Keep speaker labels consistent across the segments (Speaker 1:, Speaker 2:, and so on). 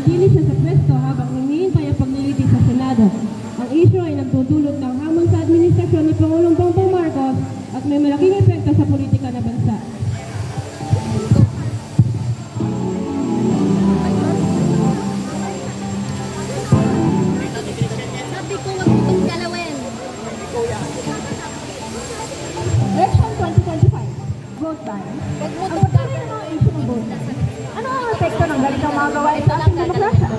Speaker 1: nananatili siya sa pwesto habang hinihintay ang paglilitis sa Senado. Ang isyu ay nagdudulot ng hamon sa administrasyon ni Pangulong Bongbong Marcos at may malaking epekto sa politika ng bansa.
Speaker 2: Sabi ko, wag itong galawin.
Speaker 3: Election 2025. Vote ban. Ang patuloy ng mga issue ng vote ban. Ano ang epekto ng ganitong mga gawain sa ating demokrasya?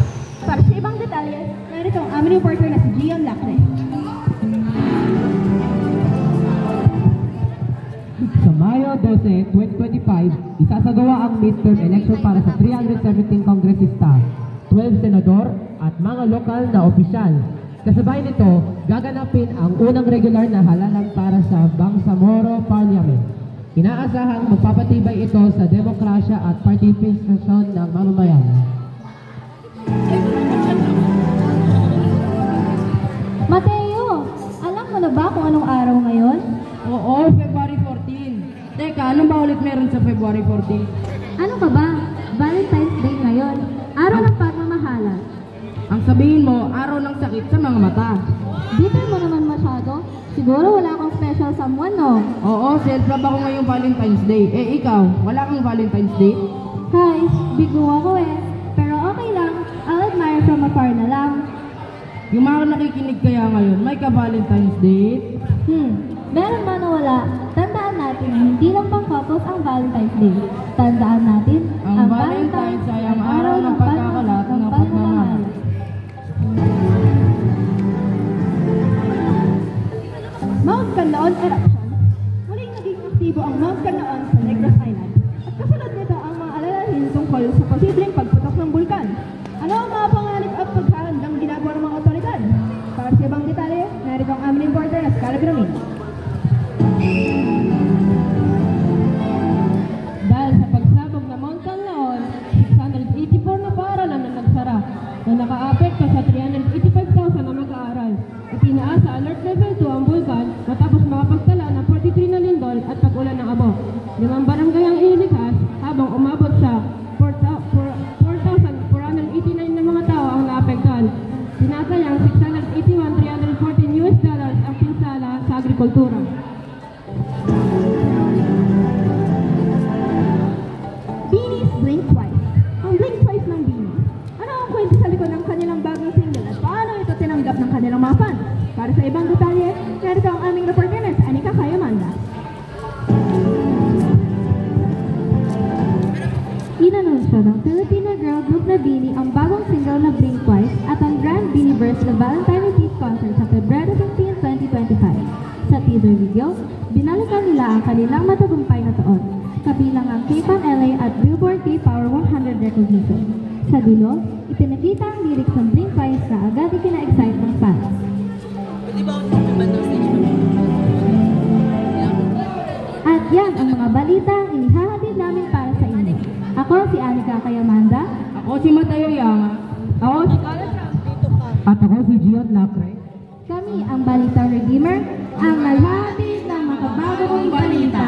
Speaker 3: Para sa ibang detalye, narito ang aming reporter na si Gian Lacre.
Speaker 4: Sa Mayo 12, 2025, isasagawa ang midterm election para sa 317 kongresista, 12 senador at mga lokal na opisyal. Kasabay nito, gaganapin ang unang regular na halalan para sa Bangsamoro Parliament. Inaasahang magpapatibay ito sa demokrasya at partisipasyon ng mamamayan.
Speaker 3: Mateo, alam mo na ba kung anong araw ngayon?
Speaker 1: Oo, February 14. Teka, ano ba ulit meron sa February 14?
Speaker 3: Ano ka ba? Valentine's Day ngayon. Araw ng pagmamahalan.
Speaker 1: Ang sabihin mo, araw ng sakit sa mga mata.
Speaker 3: Bitin mo naman masyado. Siguro wala kang special someone, no?
Speaker 1: Oo, self-love ako ngayong Valentine's Day. Eh, ikaw, wala kang Valentine's Day?
Speaker 3: Hi, bigo ako eh. Pero okay lang. I'll admire from afar na lang.
Speaker 1: Yung mga nakikinig kaya ngayon, may ka-Valentine's Day?
Speaker 3: Meron man o wala, tandaan natin na hindi lang pang couples ang Valentine's Day. Tandaan natin,
Speaker 1: Ang Valentine's ay ang araw ng pagkakalat ng pagmamahal.
Speaker 3: Mount Canlaon Eruption. Muling naging aktibo ang Mount Canlaon sa Negros Island. At kasunod nito ang mga alalahin tungkol sa posibleng pagputok ng bulkan. Ano ang mga panganib at paghahandang ginagawa ng mga otoridad? Para sa ibang detalye, narito ang aming reporter na Scarlett Gramin.
Speaker 1: Dahil sa pagsabog ng Mount Canlaon, 684 na paaralan na nagsara na naka-apekto sa 385,000 na mag-aaral. Itinaas sa Alert Level 2 ang bulkan matapos makapagtala ng 43 na lindol at pag-ulan ng abo. 5 barangay ang ilikas habang umabot sa 4,489 na mga tao ang naapektuhan. Sinasayang $681,314 ang pinsala sa agrikultura.
Speaker 3: Beanie's Blink Twice. Ang Blink Twice ng Beanie. Ano ang kwento sa likod ng kanilang bagong single at paano ito tinanggap ng kanilang mga fans? Para sa ibang detalye, narito ang aming reporter na si Anika Kayamanda. Inanunsyo ng Filipino girl group na Beanie ang bagong single na Blink Twice at ang Grand Beanieverse na Valentine Eve concert sa February 15, 2025. Sa teaser video, binalikan nila ang kanilang matagumpay na taon, kabilang ang K-Pop LA at Billboard K-Power 100 recognition. Sa dulo, ipinakita ang lyrics ng Blink Twice na agad ikina-excite ng fans. At yan ang mga balita ang inihahatid namin para sa inyo. Ako si Anika Kayamanda.
Speaker 1: Ako si Mateo Yanga. Ako si
Speaker 4: At ako si Gian Lacre.
Speaker 3: Kami ang Balitang Redeemer, ang naghahatid ng makabagong balita.